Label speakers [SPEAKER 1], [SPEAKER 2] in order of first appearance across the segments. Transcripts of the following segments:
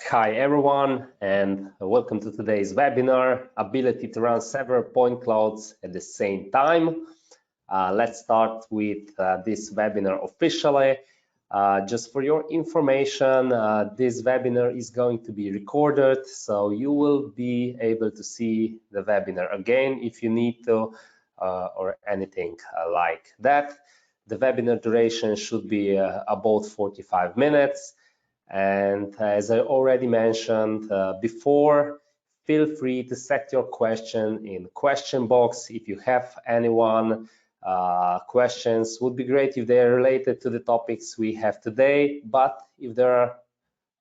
[SPEAKER 1] Hi everyone, and welcome to today's webinar, Ability to Run Several Point Clouds at the Same Time. Let's start with this webinar officially. Just for your information, this webinar is going to be recorded, so you will be able to see the webinar again if you need to, or anything like that. The webinar duration should be about 45 minutes. And as I already mentioned before, feel free to set your question in question box. If you have anyone questions, would be great if they are related to the topics we have today. But if they are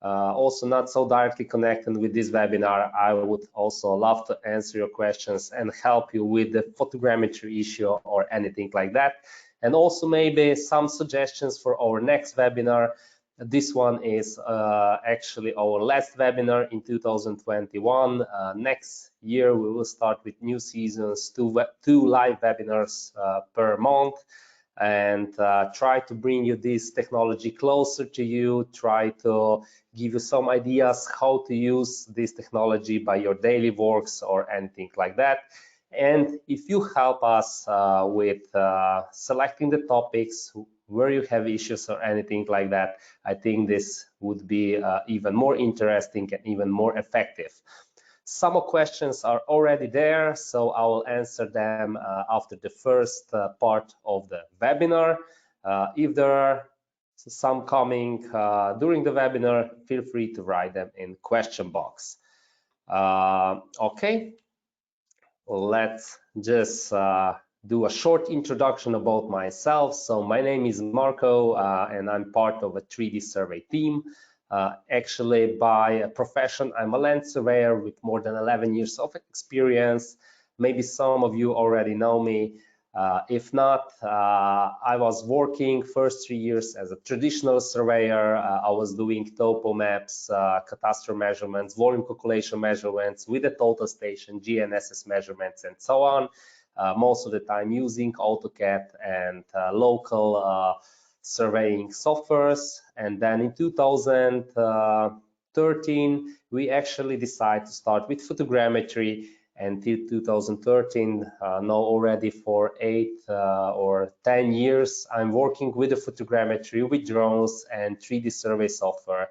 [SPEAKER 1] also not so directly connected with this webinar, I would also love to answer your questions and help you with the photogrammetry issue or anything like that. And also maybe some suggestions for our next webinar. This one is actually our last webinar in 2021. Next year, we will start with new seasons, two live webinars per month, and try to bring you this technology closer to you, try to give you some ideas how to use this technology by your daily works or anything like that. And if you help us with selecting the topics where you have issues or anything like that, I think this would be even more interesting and even more effective. Some of questions are already there, so I will answer them after the first part of the webinar. If there are some coming during the webinar, feel free to write them in question box. Okay, let's just do a short introduction about myself. So my name is Marco, and I'm part of a 3Dsurvey team. Actually, by profession, I'm a land surveyor with more than 11 years of experience. Maybe some of you already know me. If not, I was working first 3 years as a traditional surveyor. I was doing topo maps, cadastral measurements, volume calculation measurements with a total station, GNSS measurements, and so on. Most of the time using AutoCAD and local surveying softwares. And then in 2013, we actually decided to start with photogrammetry. Until 2013, now already for 8 or 10 years, I'm working with the photogrammetry, with drones and 3D survey software.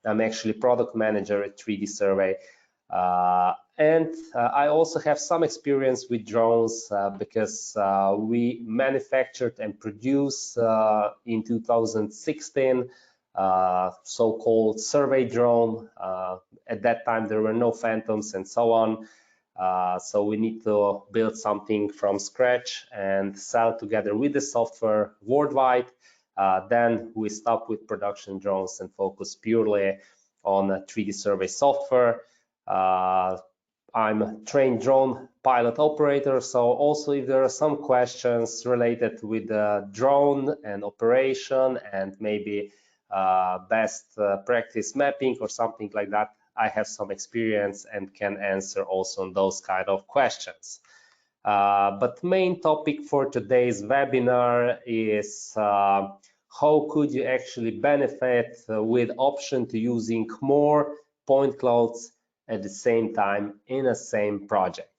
[SPEAKER 1] I'm actually product manager at 3D Survey. And I also have some experience with drones because we manufactured and produced in 2016 so-called survey drone. At that time, there were no Phantoms and so on. So we need to build something from scratch and sell together with the software worldwide. Then we stop with production drones and focus purely on 3D survey software. I'm a trained drone pilot operator, so also if there are some questions related with the drone and operation and maybe best practice mapping or something like that, I have some experience and can answer also on those kind of questions. But main topic for today's webinar is how could you actually benefit with option to using more point clouds at the same time in a same project.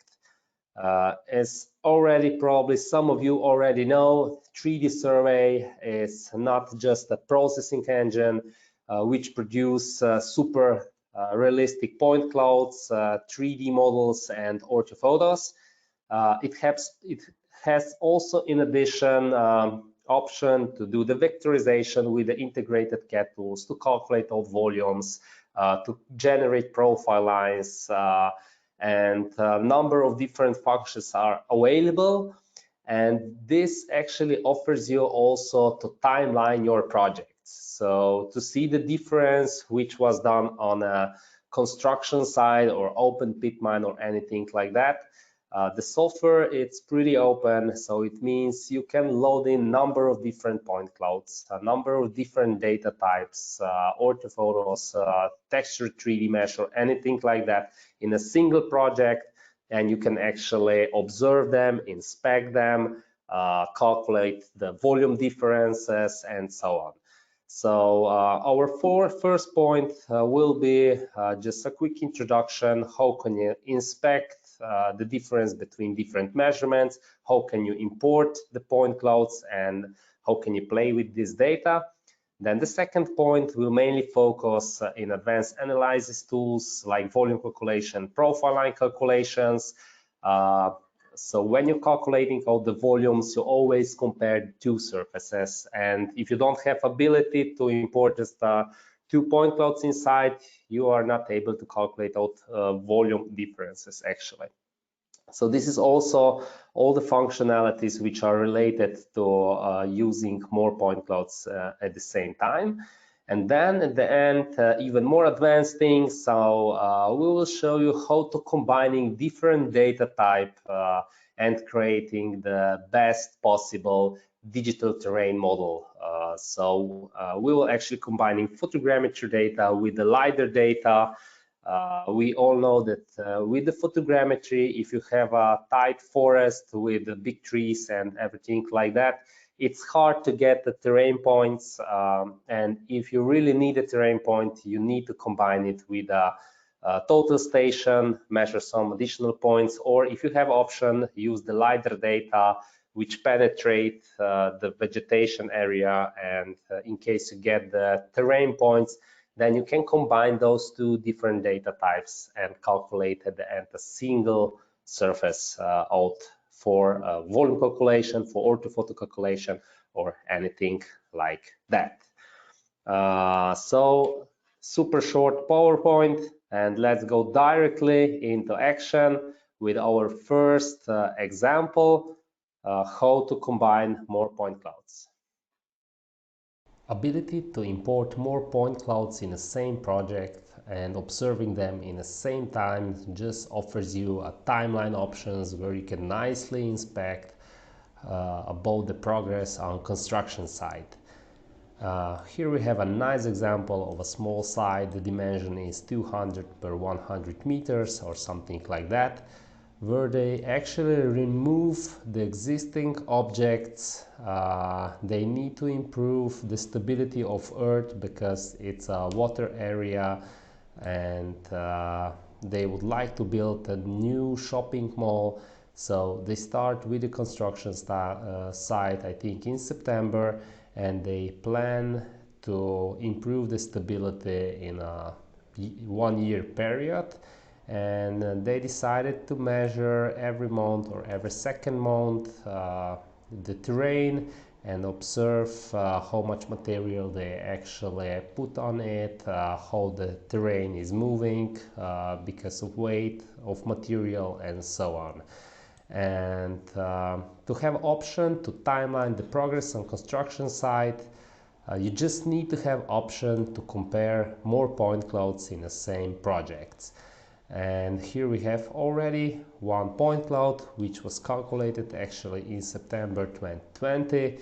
[SPEAKER 1] As already probably some of you already know, 3D Survey is not just a processing engine which produce super realistic point clouds, 3D models, and orthophotos. It has also, in addition, option to do the vectorization with the integrated CAD tools to calculate all volumes, to generate profile lines, and a number of different functions are available. And this actually offers you also to timeline your projects. So to see the difference which was done on a construction site or open pit mine or anything like that. The software, it's pretty open, so it means you can load in number of different point clouds, a number of different data types, orthophotos, texture 3D mesh or anything like that in a single project, and you can actually observe them, inspect them, calculate the volume differences, and so on. So our first point will be just a quick introduction. How can you inspect the difference between different measurements? How can you import the point clouds, and how can you play with this data? Then the second point will mainly focus in advanced analysis tools like volume calculation, profile line calculations. So when you're calculating all the volumes, you always compare two surfaces. And if you don't have ability to import just two point clouds inside, you are not able to calculate out volume differences actually. So this is also all the functionalities which are related to using more point clouds at the same time. And then at the end, even more advanced things. So we will show you how to combining different data type and creating the best possible digital terrain model. So we will actually combining photogrammetry data with the LIDAR data. We all know that with the photogrammetry, if you have a tight forest with the big trees and everything like that, it's hard to get the terrain points. And if you really need a terrain point, you need to combine it with a total station, measure some additional points, or if you have option, use the LiDAR data, which penetrate the vegetation area. And in case you get the terrain points, then you can combine those two different data types and calculate at the end a single surface out for volume calculation, for orthophoto calculation, or anything like that. So super short PowerPoint, and let's go directly into action with our first example, how to combine more point clouds. Ability to import more point clouds in the same project and observing them in the same time just offers you a timeline options where you can nicely inspect about the progress on construction site. Here we have a nice example of a small site. The dimension is 200 per 100 meters or something like that, where they actually remove the existing objects. They need to improve the stability of earth because it's a water area, and they would like to build a new shopping mall. So they start with the construction site, I think in September, and they plan to improve the stability in a 1 year period. And they decided to measure every month or every second month the terrain and observe how much material they actually put on it, how the terrain is moving because of weight of material and so on. And to have option to timeline the progress on construction site, you just need to have option to compare more point clouds in the same projects. And here we have already one point cloud which was calculated actually in September 2020.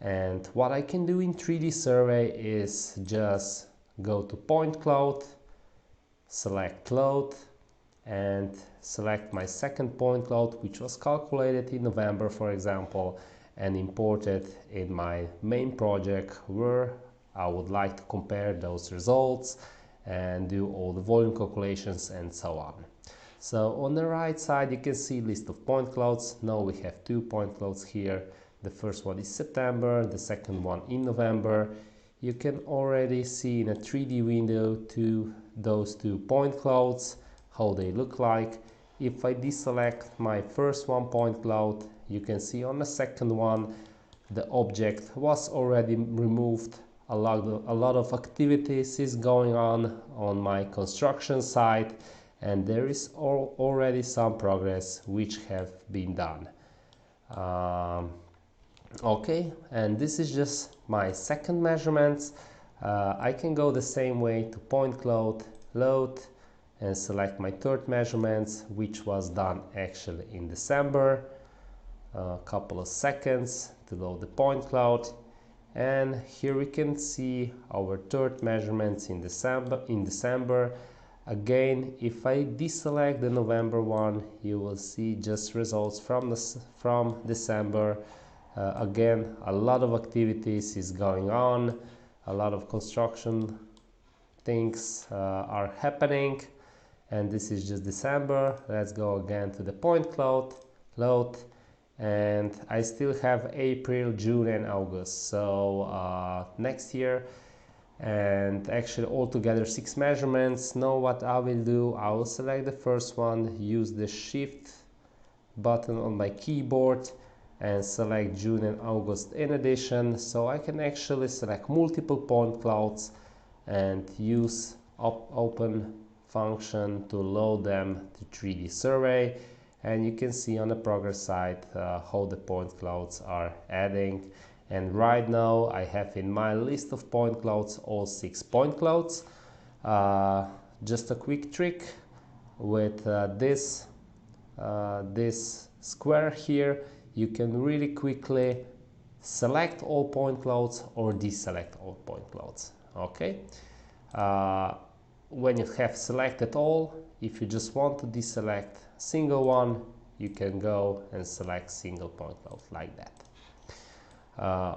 [SPEAKER 1] And what I can do in 3Dsurvey is just go to point cloud, select cloud, and select my second point cloud which was calculated in November, for example, and imported in my main project where I would like to compare those results and do all the volume calculations and so on. So on the right side you can see list of point clouds. Now we have 2 point clouds here. The first one is September, the second one in November. You can already see in a 3D window those 2 point clouds, how they look like. If I deselect my first 1 point cloud, you can see on the second one the object was already removed. A lot of activities is going on my construction site, and there is already some progress which have been done. Okay, and this is just my second measurements. I can go the same way to point cloud, load, and select my third measurements, which was done actually in December. A couple of seconds to load the point cloud, and here we can see our third measurements in December. Again, if I deselect the November one, you will see just results from December. Again, a lot of activities is going on. a lot of construction things are happening, and this is just December. Let's go again to the point cloud load, and I still have April, June and August, so next year, and actually altogether 6 measurements. Now what I will do, I will select the first one, use the shift button on my keyboard and select June and August in addition, so I can actually select multiple point clouds and use open function to load them to 3Dsurvey, and you can see on the progress side how the point clouds are adding. And right now I have in my list of point clouds all 6 point clouds. Just a quick trick with this square here, you can really quickly select all point clouds or deselect all point clouds. Okay, when you have selected all, if you just want to deselect single one, you can go and select single point cloud like that.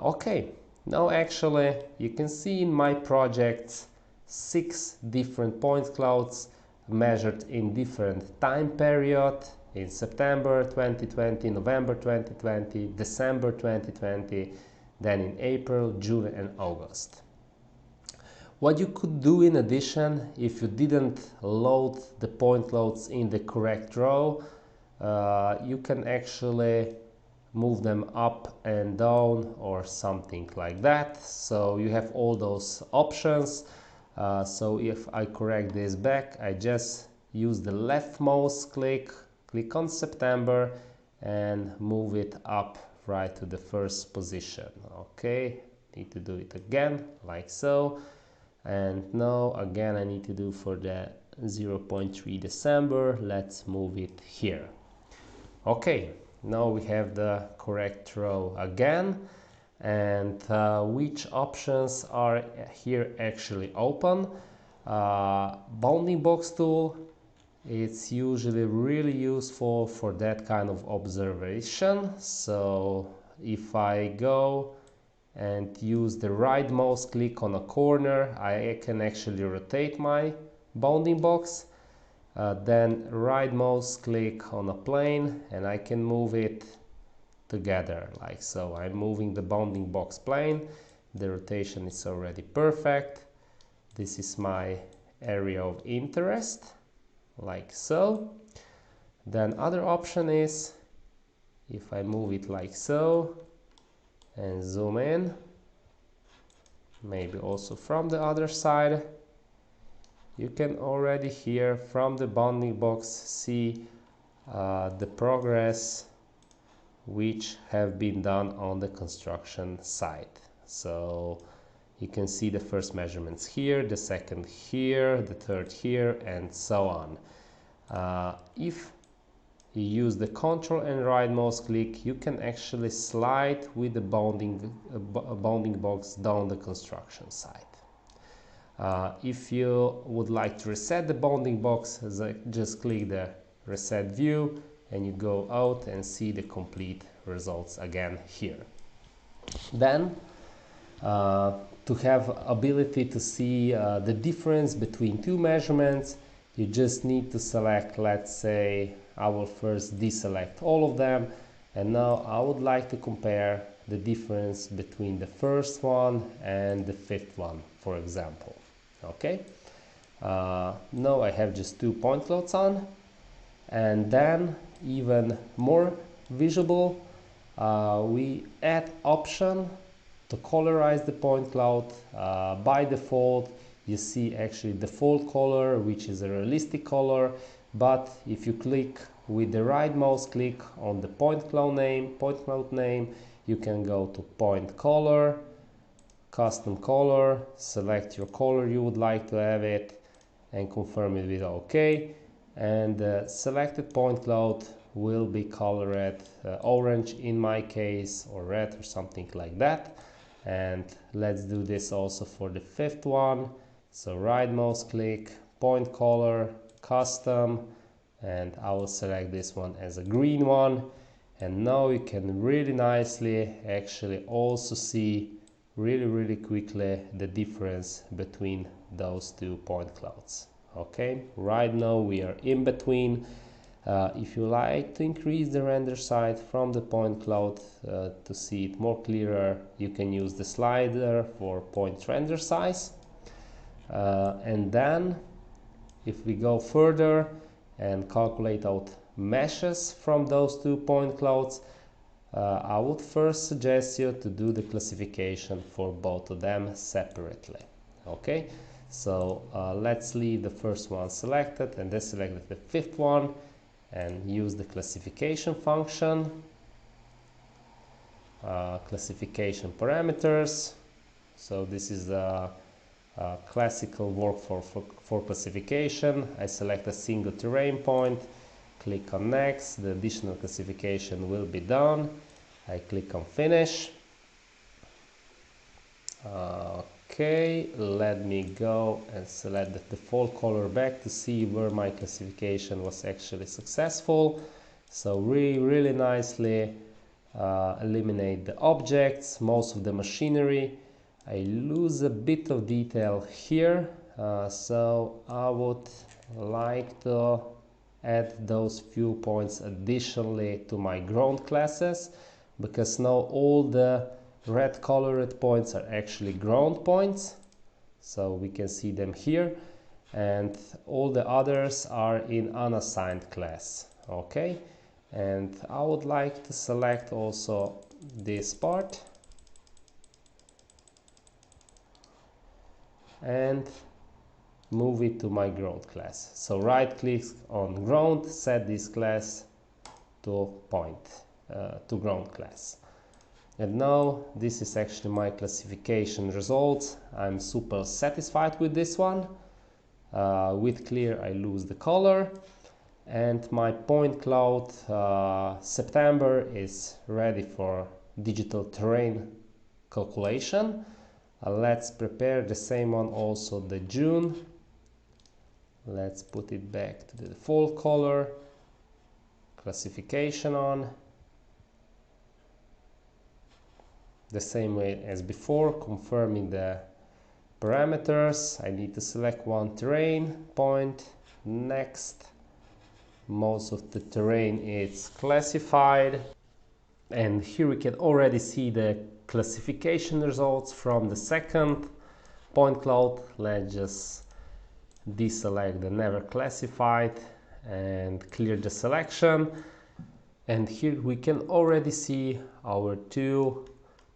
[SPEAKER 1] Okay, now actually you can see in my projects 6 different point clouds measured in different time period, in September 2020, November 2020, December 2020, then in April, June and August. What you could do in addition, if you didn't load the point clouds in the correct row, you can actually move them up and down or something like that. So you have all those options. So if I correct this back, I just use the left mouse click on September and move it up right to the first position. Okay, need to do it again like so, and now again I need to do for the 0.3 December. Let's move it here. Okay, now we have the correct row again, and which options are here actually open? Bounding box tool, it's usually really useful for that kind of observation. So if I go and use the right mouse click on a corner, I can actually rotate my bounding box. Then right mouse click on a plane and I can move it together like so. I'm moving the bounding box plane, the rotation is already perfect. This is my area of interest like so. Then other option is, if I move it like so and zoom in, maybe also from the other side, you can already here from the bounding box see the progress which have been done on the construction site. So you can see the first measurements here, the second here, the third here, and so on. If you use the Ctrl and right mouse click, you can actually slide with the bounding box down the construction site. If you would like to reset the bounding box, just click the reset view and you go out and see the complete results again here. Then to have ability to see the difference between 2 measurements, you just need to select, let's say I will first deselect all of them, and now I would like to compare the difference between the first one and the 5th one, for example. Okay, now I have just 2 point clouds on, and then even more visible, we add option to colorize the point cloud. By default you see actually default color, which is a realistic color, but if you click with the right mouse click on the point cloud name, you can go to point color, custom color, select your color you would like to have it and confirm it with OK, and the selected point cloud will be colored orange in my case, or red or something like that. And let's do this also for the 5th one. So right mouse click, point color, custom, and I will select this one as a green one. And now you can really nicely actually also see really quickly the difference between those two point clouds. Okay, right now we are in between. If you like to increase the render size from the point cloud to see it more clearer, you can use the slider for point render size. And then if we go further and calculate out meshes from those two point clouds, I would first suggest you to do the classification for both of them separately. Okay, so let's leave the first one selected and deselect the fifth one and use the classification function. Classification parameters. So this is a classical work for classification. I select a single terrain point, click on next, the additional classification will be done. I click on finish. Okay, let me go and select the default color back to see where my classification was actually successful. So really nicely eliminate the objects, most of the machinery. I lose a bit of detail here, so I would like to add those few points additionally to my ground classes, because now all the red colored points are actually ground points, so we can see them here, and all the others are in unassigned class. Okay, and I would like to select also this part and move it to my ground class. So right click on ground, set this class to ground class. And now this is actually my classification results. I'm super satisfied with this one. With clear I lose the color, and my point cloud September is ready for digital terrain calculation. Let's prepare the same one also the June. Let's put it back to the default color, classification on, the same way as before, confirming the parameters. I need to select one terrain point, next. Most of the terrain is classified, and here we can already see the classification results from the second point cloud. Let's just deselect the never classified and clear the selection, and here we can already see our two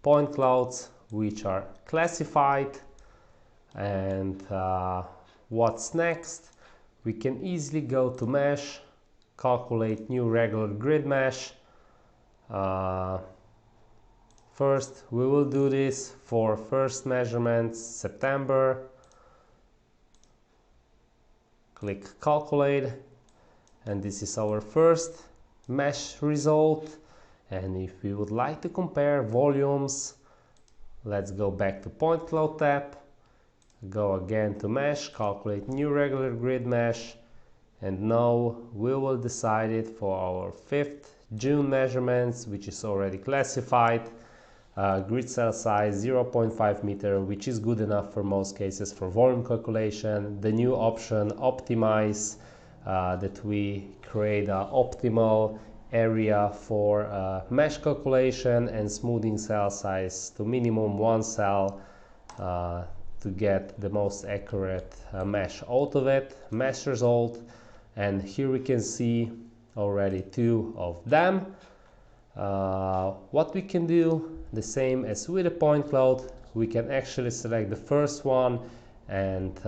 [SPEAKER 1] point clouds which are classified. And what's next? We can easily go to mesh, calculate new regular grid mesh. First we will do this for first measurements September. Click calculate, and this is our first mesh result. And if we would like to compare volumes, let's go back to point cloud tab, go again to mesh, calculate new regular grid mesh, and now we will decide it for our 5th June measurements, which is already classified. Grid cell size 0.5 meter, which is good enough for most cases for volume calculation. The new option optimize, that we create an optimal area for mesh calculation, and smoothing cell size to minimum 1 cell to get the most accurate mesh out of it, mesh result. And here we can see already 2 of them. What we can do, the same as with the point cloud, we can actually select the first one and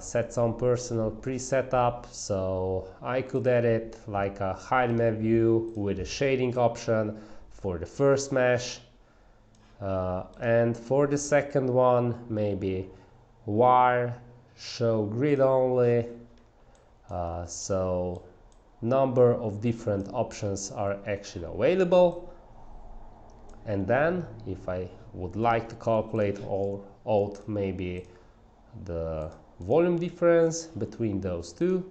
[SPEAKER 1] set some personal preset up. So I could edit like a hide map view with a shading option for the first mesh, and for the second one maybe wire show grid only. So number of different options are actually available. And then if I would like to calculate out maybe the volume difference between those two,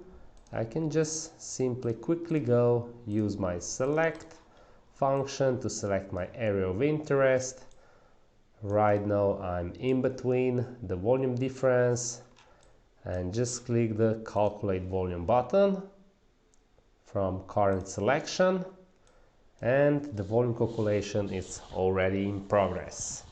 [SPEAKER 1] I can just simply quickly go use my select function to select my area of interest, Right now I'm in between the volume difference and just click the calculate volume button from current selection, and the volume calculation is already in progress.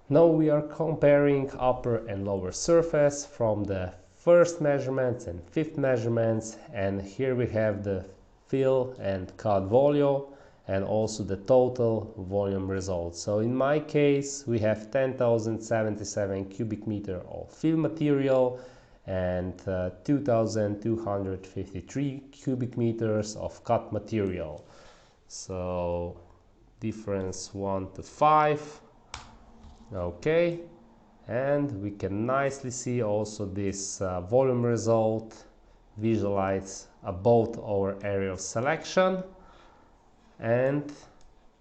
[SPEAKER 1] Now we are comparing upper and lower surface from the first measurements and fifth measurements, and here we have the fill and cut volume and also the total volume results. So in my case we have 10,077 cubic meter of fill material and 2,253 cubic meters of cut material. So difference 1 to 5. Okay, and we can nicely see also this volume result visualize about our area of selection, and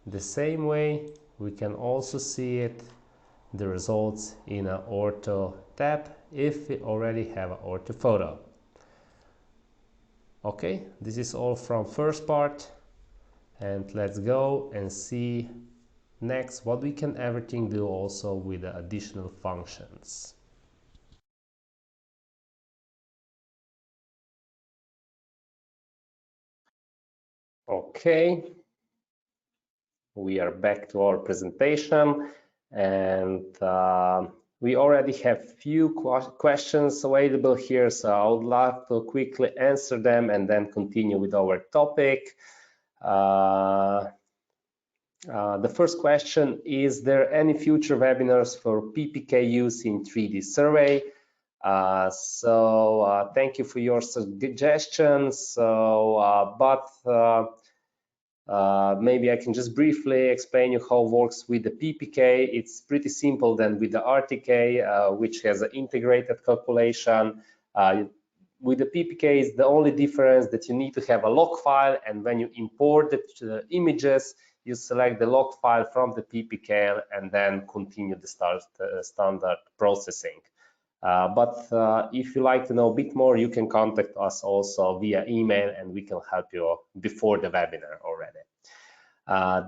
[SPEAKER 1] the same way we can also see it, the results in an ortho tab if we already have an orthophoto. Okay, this is all from first part, and let's go and see next what we can everything do also with the additional functions. Okay, we are back to our presentation, and we already have few questions available here, so I would love to quickly answer them and then continue with our topic. The first question: is there any future webinars for PPK use in 3Dsurvey? Thank you for your suggestions. Maybe I can just briefly explain you how it works with the PPK. It's pretty simple than with the RTK, which has an integrated calculation. With the PPK, is the only difference that you need to have a log file, and when you import the images, you select the log file from the PPK and then continue the standard processing. If you like to know a bit more, you can contact us also via email and we can help you before the webinar already.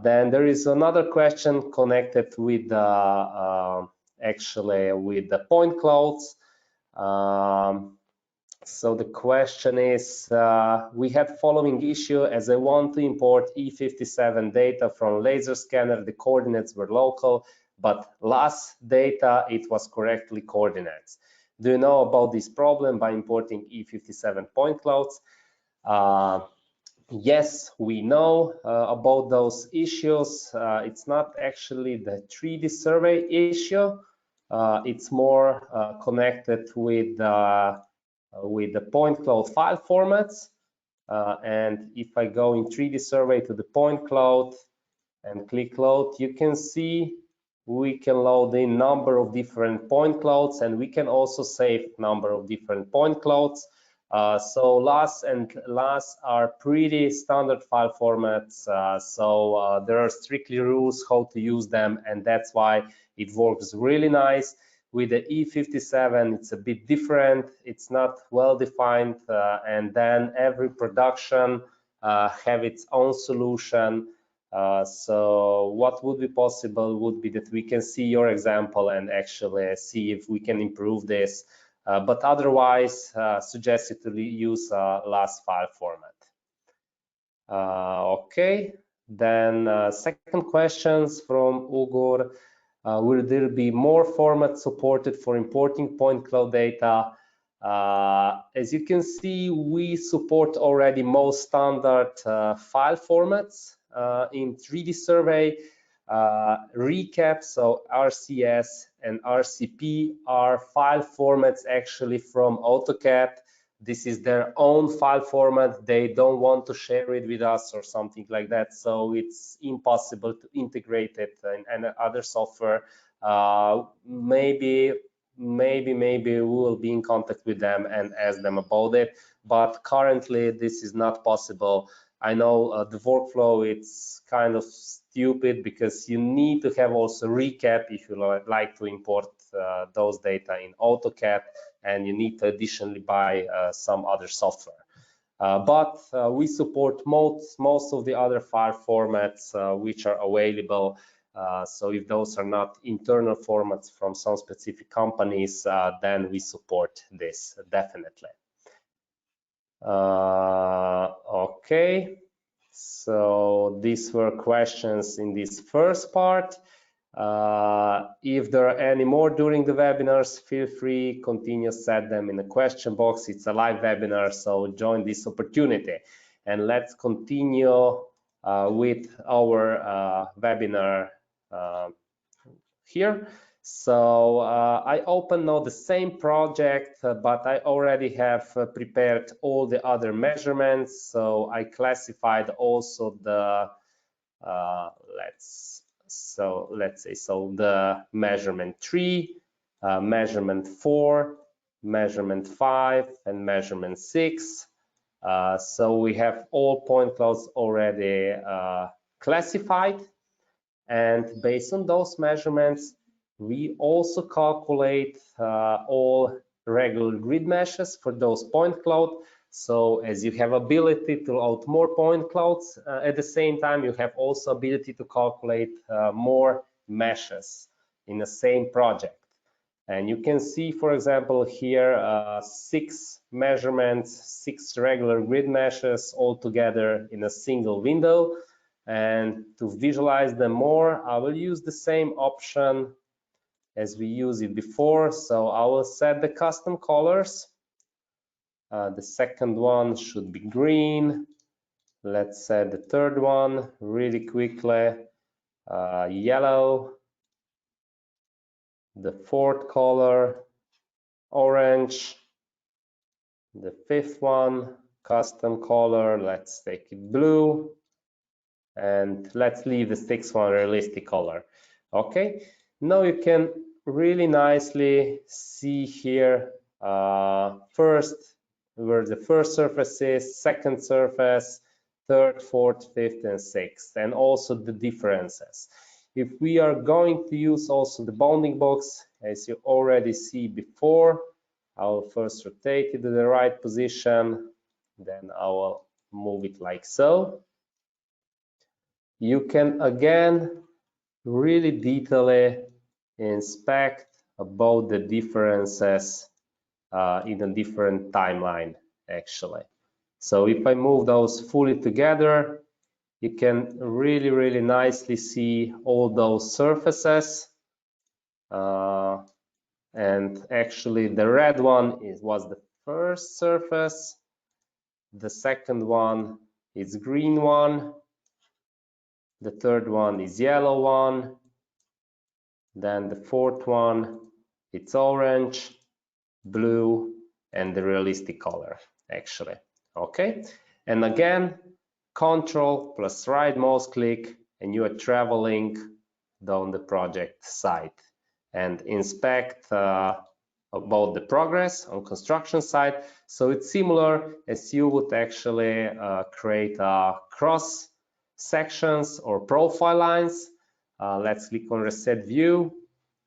[SPEAKER 1] Then there is another question connected with actually with the point clouds. So the question is, we had following issue: as I want to import E57 data from laser scanner, the coordinates were local, but last data it was correctly coordinates. Do you know about this problem by importing E57 point clouds? Yes, we know about those issues. It's not actually the 3Dsurvey issue. It's more connected with the point cloud file formats. And if I go in 3Dsurvey to the point cloud and click load, you can see we can load in number of different point clouds, and we can also save number of different point clouds. So LAS and LAS are pretty standard file formats. There are strictly rules how to use them, and that's why it works really nice. With the E57, it's a bit different. It's not well defined, and then every production have its own solution. So what would be possible would be that we can see your example and actually see if we can improve this. But otherwise, suggest you to use LAS file format. Okay, then second questions from Ugur. Will there be more formats supported for importing point cloud data? As you can see, we support already most standard file formats in 3Dsurvey. Recap, so RCS and RCP are file formats actually from AutoCAD. This is their own file format. They don't want to share it with us or something like that, so it's impossible to integrate it in any other software. Maybe we will be in contact with them and ask them about it, but currently this is not possible. I know the workflow, it's kind of stupid because you need to have also recap if you like to import those data in AutoCAD, and you need to additionally buy some other software. We support most of the other file formats which are available. So if those are not internal formats from some specific companies, then we support this definitely. Okay, so these were questions in this first part. If there are any more during the webinars, feel free, continue, set them in the question box. It's a live webinar, so join this opportunity. And let's continue with our webinar here. So I open now the same project, but I already have prepared all the other measurements. So I classified also the let's say the measurement 3, measurement 4, measurement 5, and measurement 6. So we have all point clouds already classified, and based on those measurements, we also calculate all regular grid meshes for those point clouds. So as you have ability to load more point clouds, at the same time you have also ability to calculate more meshes in the same project. And you can see, for example, here 6 measurements, 6 regular grid meshes all together in a single window. And to visualize them more, I will use the same option as we used it before. So I will set the custom colors. The second one should be green. Let's set the third one really quickly, yellow. The fourth color, orange. The fifth one, custom color, let's take it blue. And let's leave the sixth one realistic color. Okay, now you can really nicely see here first where the first surface is, second surface, third, fourth, fifth, and sixth, and also the differences. If we are going to use also the bounding box, as you already see before, I will first rotate it to the right position, then I will move it like so. You can again really detailedly inspect about the differences in a different timeline actually. So if I move those fully together, you can really nicely see all those surfaces. And actually the red one was the first surface. The second one is green one. The third one is yellow one. Then the fourth one, it's orange, blue, and the realistic color, actually. Okay, and again, Control plus right mouse click, and you are traveling down the project site and inspect about the progress on construction site. So it's similar as you would actually create cross sections or profile lines. Let's click on reset view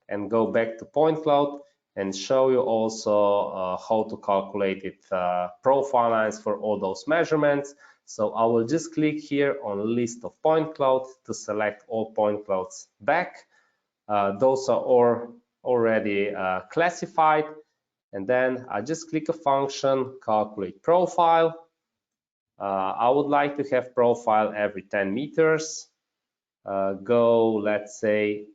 [SPEAKER 1] and go back to point cloud and show you also how to calculate it profile lines for all those measurements. So I will just click here on list of point clouds to select all point clouds back. Those are all already classified, and then I just click a function, calculate profile. I would like to have profile every 10 meters. Go, let's say,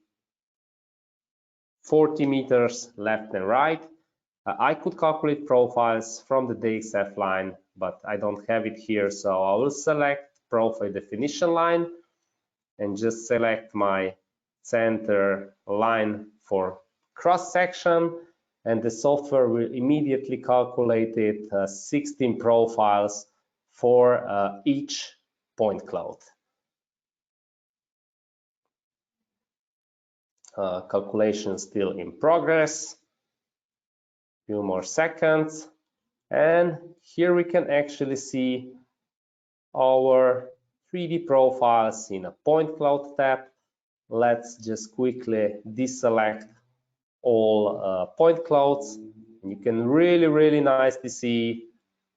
[SPEAKER 1] 40 meters left and right. I could calculate profiles from the DXF line, but I don't have it here, so I will select profile definition line and just select my center line for cross section, and the software will immediately calculate it 16 profiles for each point cloud. Calculation still in progress. Few more seconds, and here we can actually see our 3D profiles in a point cloud tab. Let's just quickly deselect all point clouds, and you can really nicely see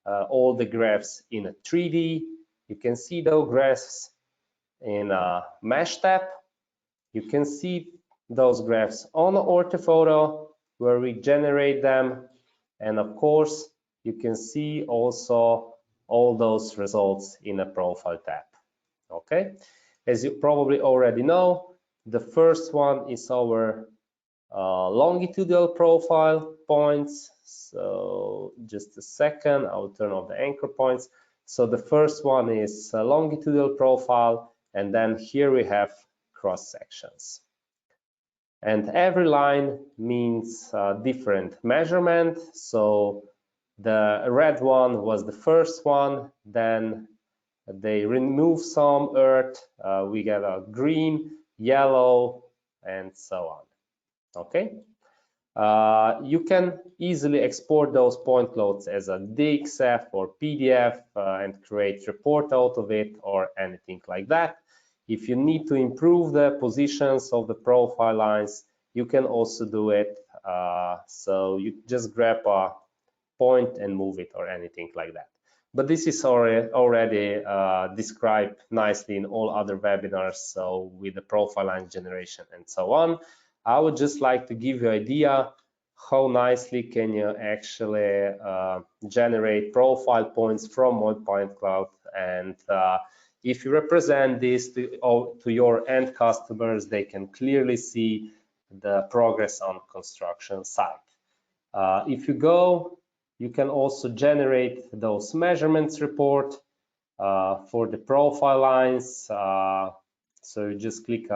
[SPEAKER 1] all the graphs in a 3D. You can see those graphs in a mesh tab, You can see those graphs on orthophoto where we generate them, and of course you can see also all those results in a profile tab. Okay, as you probably already know, the first one is our longitudinal profile points. So just a second, I'll turn off the anchor points. So the first one is longitudinal profile, and then here we have cross sections. And every line means different measurement. So the red one was the first one, then they remove some earth, we get a green, yellow, and so on. Okay, you can easily export those point clouds as a DXF or PDF and create report out of it or anything like that. If you need to improve the positions of the profile lines, you can also do it. So you just grab a point and move it or anything like that. But this is already described nicely in all other webinars, so with the profile line generation and so on. I would just like to give you an idea how nicely can you actually generate profile points from Modpoint Cloud, and if you represent this to your end customers, they can clearly see the progress on construction site. If you go, you can also generate those measurements report for the profile lines. So you just click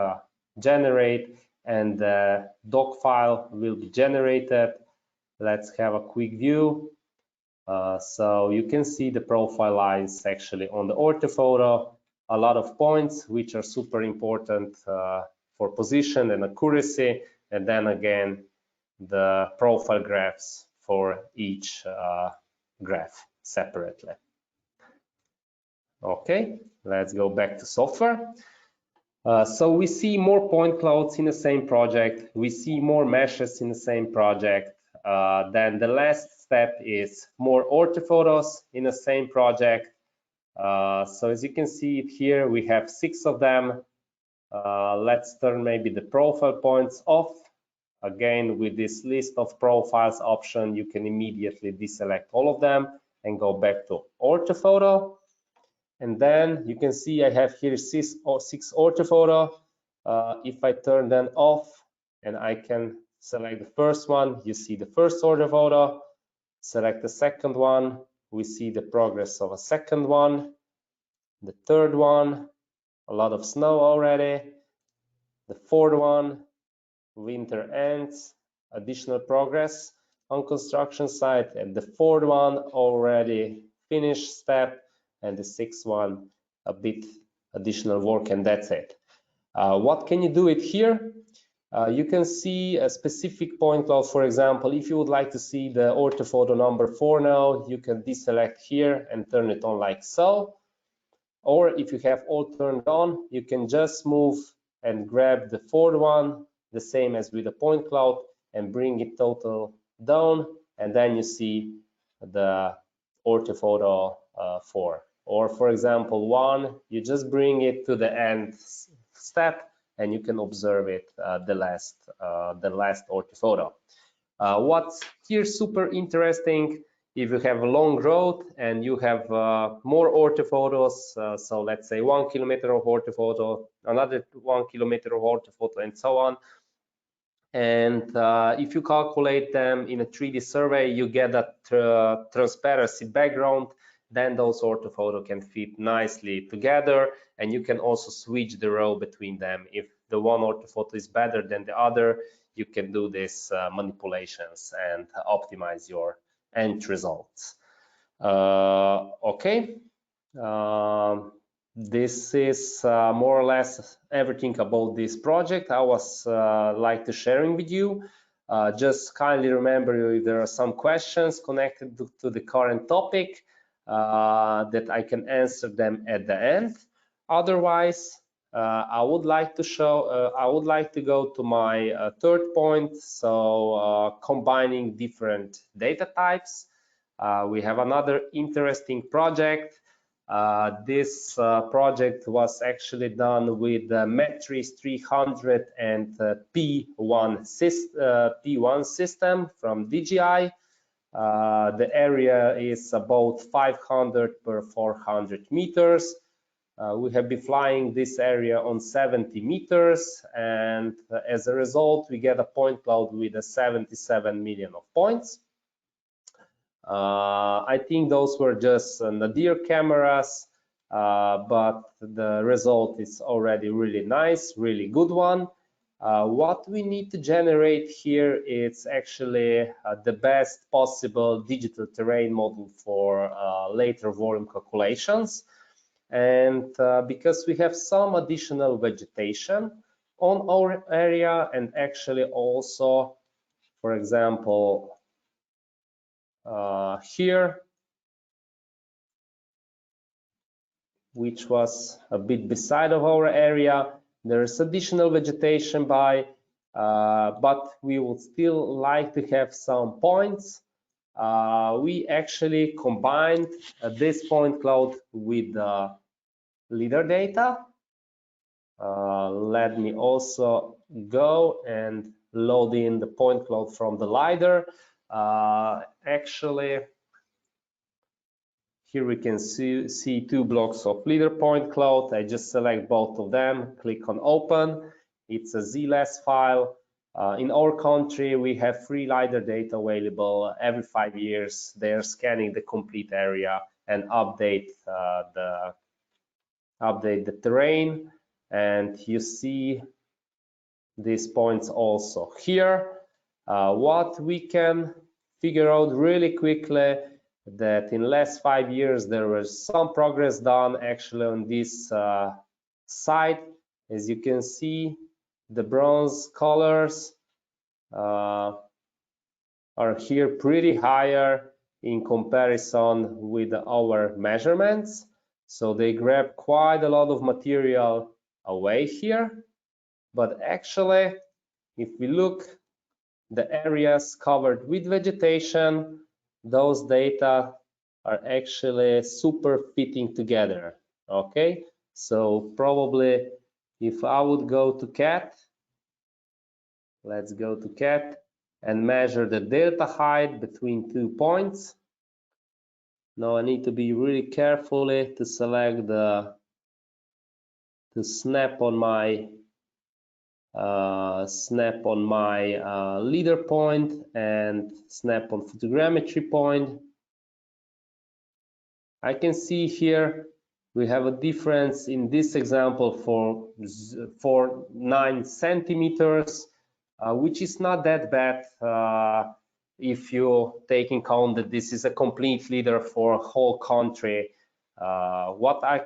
[SPEAKER 1] generate, and the doc file will be generated. Let's have a quick view. So you can see the profile lines actually on the orthophoto, a lot of points which are super important for position and accuracy, and then again the profile graphs for each graph separately. Okay, let's go back to software. So we see more point clouds in the same project. We see more meshes in the same project. Then the last step is more orthophotos in the same project. So as you can see it here, we have 6 of them. Let's turn maybe the profile points off. Again, with this list of profiles option, you can immediately deselect all of them and go back to orthophoto. And then you can see I have here 6 orthophoto. If I turn them off and I can select the first one, you see the first orthophoto. Select the second one, we see the progress of a second one. The third one, a lot of snow already. The fourth one, winter ends, additional progress on construction site, and the fourth one already finished step, and the sixth one a bit additional work, and that's it. What can you do it here? You can see a specific point cloud. For example, if you would like to see the orthophoto number 4 now, you can deselect here and turn it on like so. Or if you have all turned on, you can just move and grab the fourth one, the same as with the point cloud, and bring it total down, and then you see the orthophoto 4. Or for example 1, you just bring it to the end step and you can observe it, the last orthophoto. What's here super interesting, if you have a long road and you have more orthophotos, so let's say 1 kilometer of orthophoto, another 1 kilometer of orthophoto, and so on. And if you calculate them in a 3D survey, you get a transparency background. Then those orthophoto can fit nicely together, and you can also switch the row between them. If the one orthophoto is better than the other, you can do these manipulations and optimize your end results. Okay, this is more or less everything about this project I was like to sharing with you. Just kindly remember, if there are some questions connected to the current topic, that I can answer them at the end. Otherwise, I would like to go to my third point. So combining different data types. We have another interesting project. This project was actually done with the Metris 300 and P1 system from DJI. The area is about 500 per 400 meters. We have been flying this area on 70 meters, and as a result, we get a point cloud with 77 million of points. I think those were just nadir cameras, but the result is already really nice, really good one. What we need to generate here is actually the best possible digital terrain model for later volume calculations. And because we have some additional vegetation on our area, and actually also, for example, here, which was a bit beside of our area, there's additional vegetation but we would still like to have some points. We actually combined this point cloud with the LIDAR data. Let me also go and load in the point cloud from the LIDAR. Actually, here we can see 2 blocks of LIDAR point cloud. I just select both of them, click on open. It's a ZLAS file. In our country, we have free LIDAR data available every 5 years. They're scanning the complete area and update the terrain. And you see these points also here. What we can figure out really quickly, that in last 5 years there was some progress done actually on this site. As you can see, the bronze colors are here pretty higher in comparison with our measurements. So they grab quite a lot of material away here. But actually, if we look, the areas covered with vegetation, those data are actually super fitting together. Okay, so probably if I would go to CAT, let's go to CAT and measure the delta height between 2 points. Now I need to be really carefully to select to snap on my LIDAR point and snap on photogrammetry point. I can see here we have a difference in this example for 9 centimeters, which is not that bad if you take in count that this is a complete LIDAR for a whole country. What I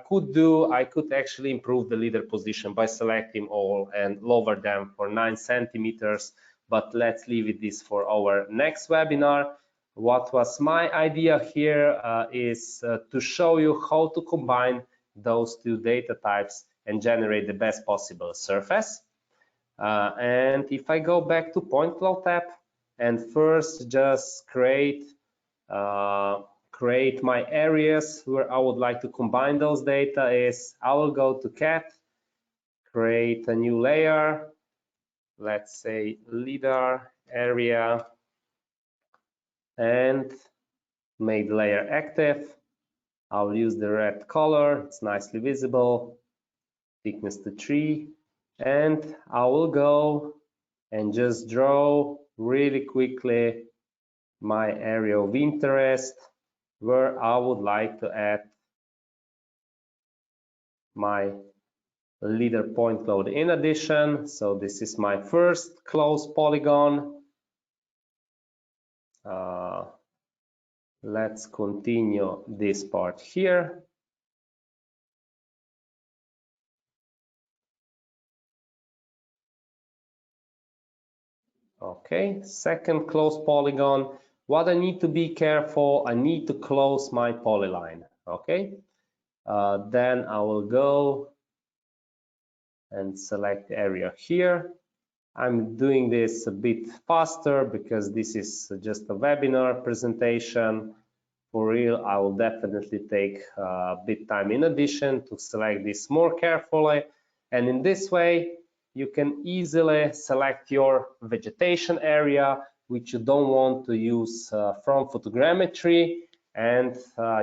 [SPEAKER 1] could do, I could actually improve the LIDAR position by selecting all and lower them for 9 centimeters, but let's leave this for our next webinar. What was my idea here is to show you how to combine those 2 data types and generate the best possible surface. And if I go back to Point Cloud tab and first just create my areas where I would like to combine those data, is I will go to CAT, create a new layer, let's say LIDAR area, and make the layer active. I'll use the red color, it's nicely visible, thickness to 3, and I will go and just draw really quickly my area of interest where I would like to add my LIDAR point cloud in addition. So this is my first closed polygon. Let's continue this part here. Okay, second closed polygon. What I need to be careful, I need to close my polyline. Okay, then I will go and select area here. I'm doing this a bit faster because this is just a webinar presentation. for real, I will definitely take a bit time in addition to select this more carefully. And in this way, you can easily select your vegetation area, which you don't want to use from photogrammetry. And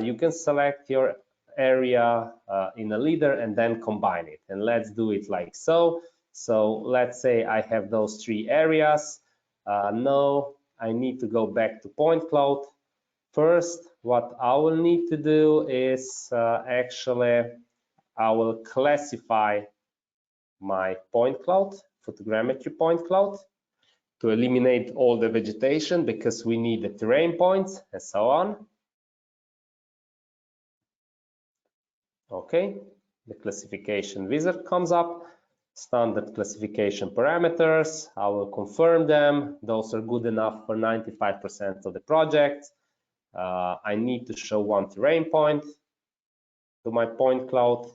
[SPEAKER 1] you can select your area in a LIDAR and then combine it. And let's do it like so. So let's say I have those three areas. Now I need to go back to point cloud. First, what I will need to do is actually I will classify my point cloud, photogrammetry point cloud, to eliminate all the vegetation because we need the terrain points and so on. Okay, the classification wizard comes up. Standard classification parameters, I will confirm them. Those are good enough for 95% of the project. I need to show one terrain point to my point cloud.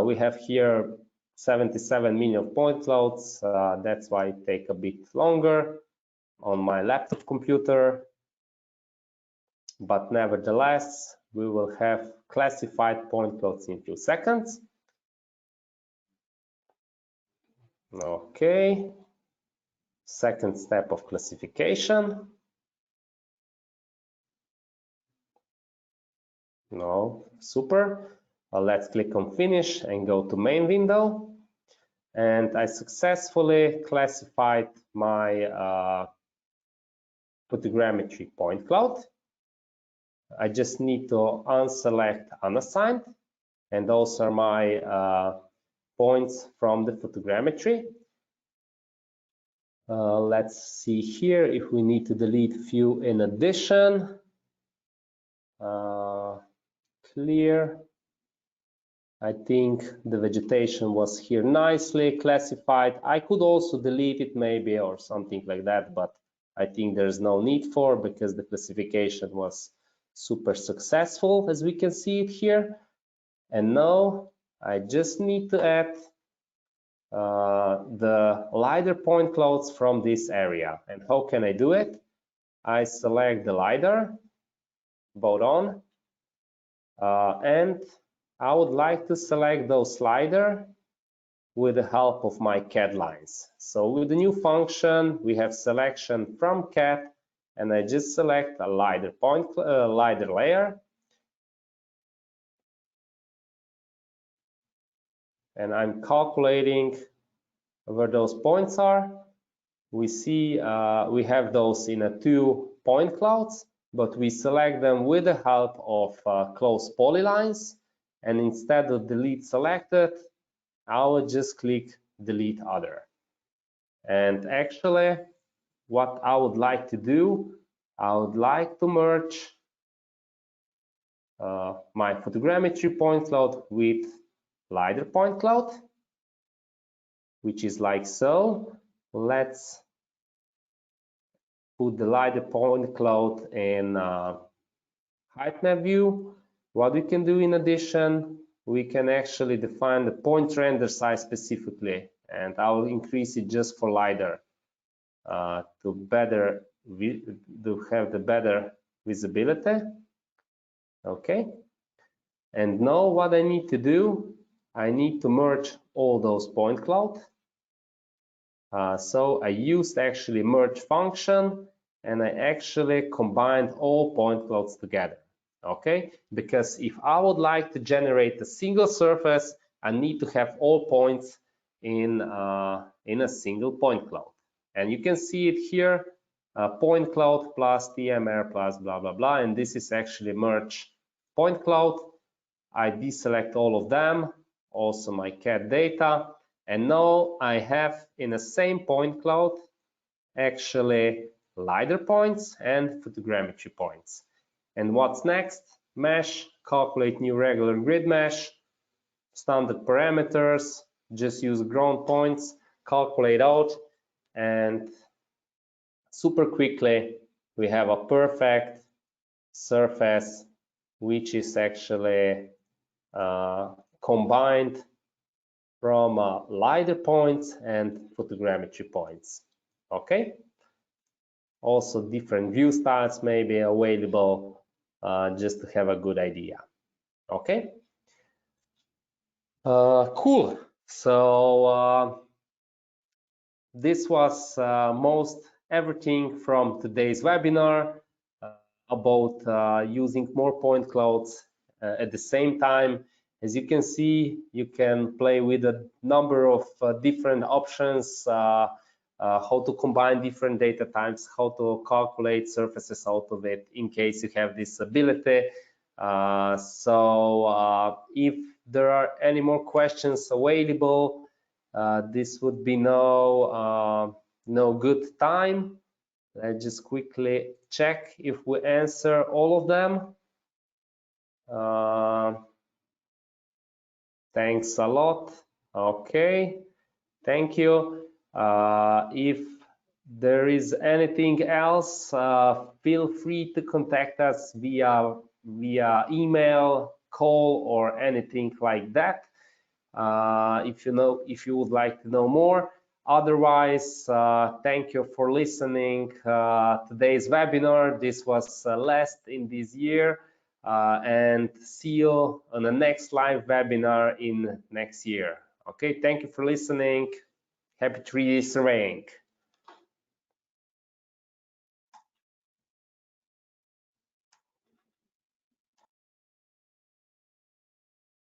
[SPEAKER 1] We have here 77 million point clouds. That's why it takes a bit longer on my laptop computer. But nevertheless, we will have classified point clouds in a few seconds. Okay. Second step of classification. No, super. Let's click on finish and go to main window. And I successfully classified my photogrammetry point cloud. I just need to unselect unassigned, and those are my points from the photogrammetry. Let's see here if we need to delete few in addition. Clear. I think the vegetation was here nicely classified. I could also delete it maybe or something like that, but I think there's no need for, because the classification was super successful, as we can see it here. And now I just need to add the LiDAR point clouds from this area. And how can I do it? I select the LiDAR, both on, and I would like to select those LiDAR with the help of my CAD lines. So with the new function, we have selection from CAD, and I just select a LiDAR LiDAR layer. And I'm calculating where those points are. We see we have those in a 2 point clouds, but we select them with the help of close polylines. And instead of delete selected, I will just click delete other. And actually, what I would like to do, I would like to merge my photogrammetry point cloud with LiDAR point cloud, which is like so. Let's put the LiDAR point cloud in height map view. What we can do in addition, we can actually define the point render size specifically, and I will increase it just for LiDAR to have the better visibility. Okay, and now what I need to do, I need to merge all those point clouds. So I used actually merge function, and I actually combined all point clouds together. Okay, because if I would like to generate a single surface, I need to have all points in a single point cloud. And you can see it here, point cloud plus TMR plus blah blah blah, and this is actually merge point cloud. I deselect all of them, also my CAD data, and now I have in the same point cloud actually LiDAR points and photogrammetry points. And what's next? Mesh, calculate new regular grid mesh, standard parameters, just use ground points, calculate out, and super quickly we have a perfect surface which is actually combined from LiDAR points and photogrammetry points. Okay. Also different view styles may be available. just to have a good idea. Okay. Cool. So this was most everything from today's webinar about using more point clouds at the same time. As you can see, you can play with a number of different options, how to combine different data types, how to calculate surfaces out of it in case you have this ability. So if there are any more questions available, this would be no good time. Let's just quickly check if we answer all of them. Thanks a lot. Okay, thank you. If there is anything else, feel free to contact us via email, call, or anything like that. If you would like to know more. Otherwise, thank you for listening today's webinar. This was last in this year, and see you on the next live webinar in next year. Okay, thank you for listening. Happy 3D surveying.